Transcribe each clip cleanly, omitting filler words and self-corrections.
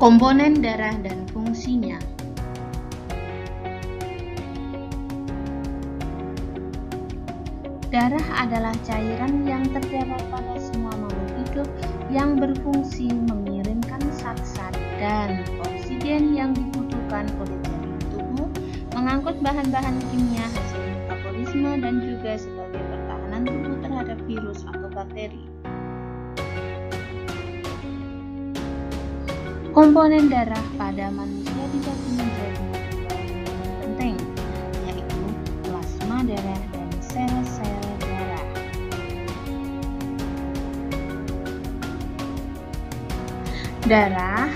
Komponen darah dan fungsinya. Darah adalah cairan yang terdapat pada semua makhluk hidup yang berfungsi mengirimkan zat-zat dan oksigen yang dibutuhkan oleh jaringan tubuh, mengangkut bahan-bahan kimia hasil metabolisme dan juga sebagai pertahanan tubuh terhadap virus atau bakteri. Komponen darah pada manusia dibagi menjadi dua penting, yaitu plasma darah dan sel-sel darah. Darah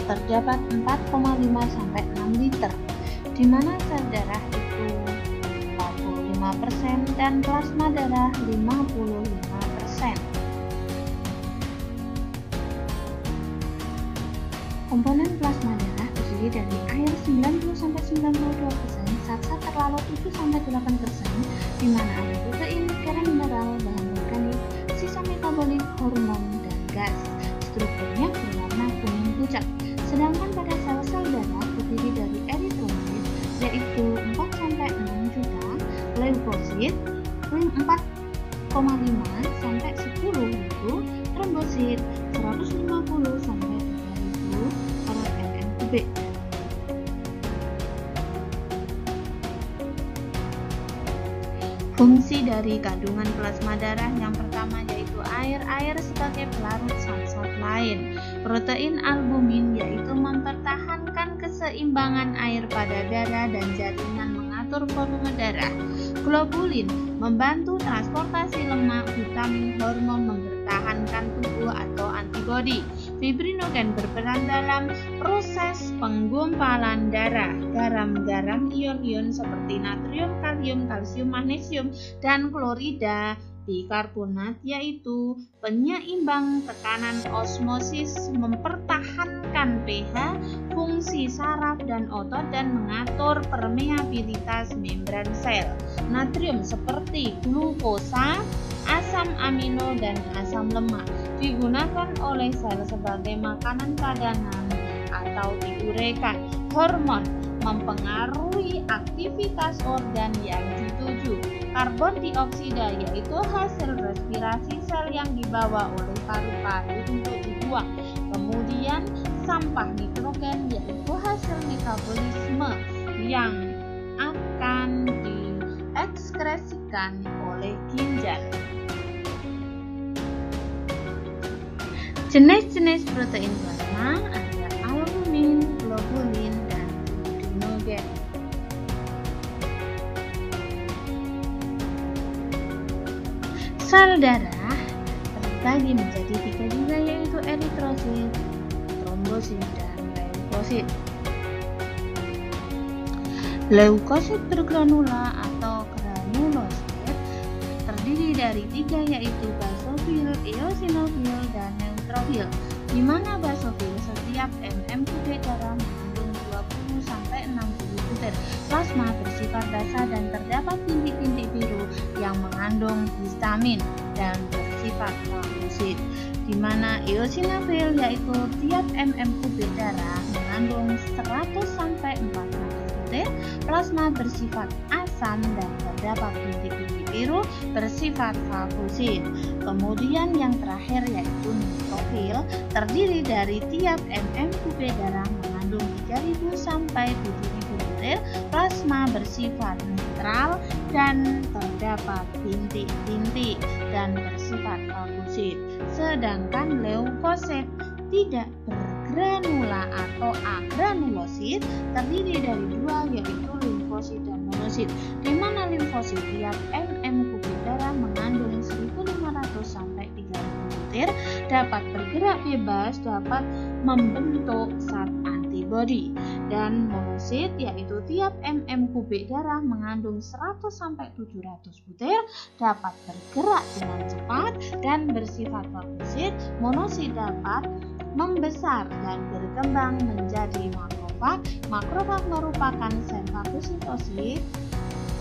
terdapat 4,5 sampai 6 liter, di mana sel darah itu 45% dan plasma darah 55%. Komponen plasma darah terdiri dari air 90-92%, zat-zat terlarut 7-8%, di mana ada protein, garam mineral, bahan organik, sisa metabolik, hormon, dan gas. Strukturnya berwarna kuning pucat. Sedangkan pada sel-sel darah terdiri dari eritrosit, yaitu 4-6 juta, leukosit 4,5 sampai 10 ribu, trombosit 150 sampai 3.000 per mm3. Fungsi dari kandungan plasma darah yang pertama yaitu air sebagai pelarut zat-zat lain. Protein albumin yaitu mempertahankan keseimbangan air pada darah dan jaringan mengatur volume darah. Globulin membantu transportasi lemak, vitamin, hormon, mempertahankan tubuh atau antibodi. Fibrinogen berperan dalam proses penggumpalan darah. Garam-garam ion-ion seperti natrium, kalium, kalsium, magnesium, dan klorida. Bikarbonat yaitu penyeimbang tekanan osmosis, mempertahankan pH, fungsi saraf dan otot, dan mengatur permeabilitas membran sel. Natrium seperti glukosa, asam amino, dan asam lemak digunakan oleh sel sebagai makanan padanan atau diurekan. Hormon mempengaruhi aktivitas organ yang dituju. Karbon dioksida yaitu hasil respirasi sel yang dibawa oleh paru-paru untuk dibuang. Kemudian sampah nitrogen yaitu hasil metabolisme yang akan diekskresikan oleh ginjal. Jenis-jenis protein plasma ada albumin, globulin, dan fibrinogen. Sel darah terbagi menjadi 3 juga, yaitu eritrosit, trombosit, dan leukosit. Leukosit bergranula atau granulosit terdiri dari 3, yaitu basofil, eosinofil, dan neutrofil, di mana basofil setiap mm3 darah mengandung 20-60 butir plasma bersifat basah dan terdapat bintik-bintik biru yang mengandung histamin dan bersifat fagosit, di mana eosinofil yaitu tiap mm3 darah mengandung 100-400 butir plasma bersifat asam dan terdapat bintik-bintik biru bersifat fagosit. Kemudian yang terakhir yaitu neutrofil terdiri dari tiap mm3 darah mengandung 3000 sampai 7000 butir plasma bersifat netral dan terdapat bintik-bintik dan bersifat fagosit. Sedangkan leukosit tidak bergranula atau agranulosit terdiri dari 2, yaitu limfosit dan monosit, di mana limfosit tiap mm3 darah mengandung 1500 sampai 3000 butir, dapat bergerak bebas, dapat membentuk zat antibodi. Dan monosit yaitu tiap mm3 darah mengandung 100 sampai 700 butir, dapat bergerak dengan cepat dan bersifat fagosit. Monosit dapat membesar dan berkembang menjadi makrofag. Makrofag merupakan sel fagositosit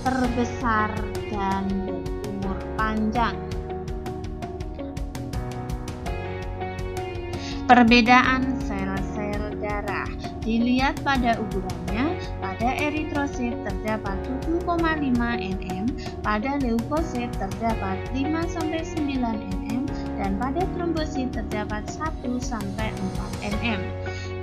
terbesar dan berumur panjang. Perbedaan sel-sel Dilihat pada ukurannya, pada eritrosit terdapat 7,5 nm, pada leukosit terdapat 5-9 nm, dan pada trombosit terdapat 1-4 nm.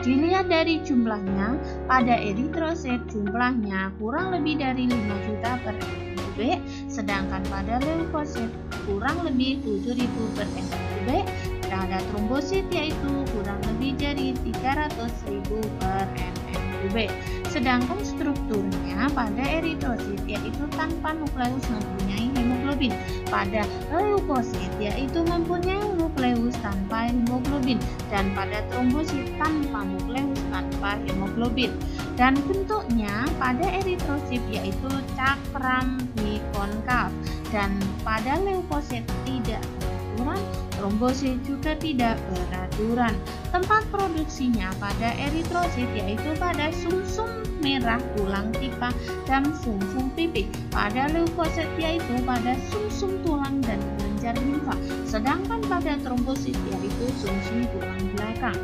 Dilihat dari jumlahnya, pada eritrosit jumlahnya kurang lebih dari 5 juta per cm3, sedangkan pada leukosit kurang lebih 7.000 per cm3, pada trombosit yaitu kurang lebih dari 300.000 per cm3. Sedangkan strukturnya pada eritrosit yaitu tanpa nukleus mempunyai hemoglobin, pada leukosit yaitu mempunyai nukleus tanpa hemoglobin, dan pada trombosit tanpa nukleus tanpa hemoglobin. Dan bentuknya pada eritrosit yaitu cakram bikonkav, dan pada leukosit tidak beraturan, trombosit juga tidak beraturan. Tempat produksinya pada eritrosit yaitu pada sumsum merah tulang pipa dan sumsum pipih, pada leukosit yaitu pada sumsum tulang dan kelenjar limfa, sedangkan pada trombosit yaitu sumsum tulang belakang.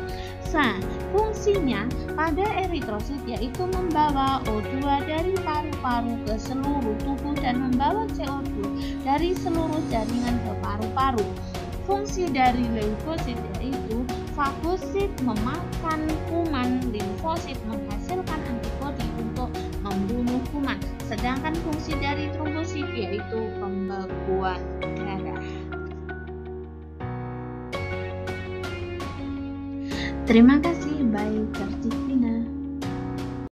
Fungsinya pada eritrosit yaitu membawa O2 dari paru-paru ke seluruh tubuh dan membawa CO2 dari seluruh jaringan ke paru-paru. Fungsi dari leukosit yaitu fagosit memakan kuman, limfosit menghasilkan antibodi untuk membunuh kuman, sedangkan fungsi dari trombosit yaitu pembekuan darah. Terima kasih, baik.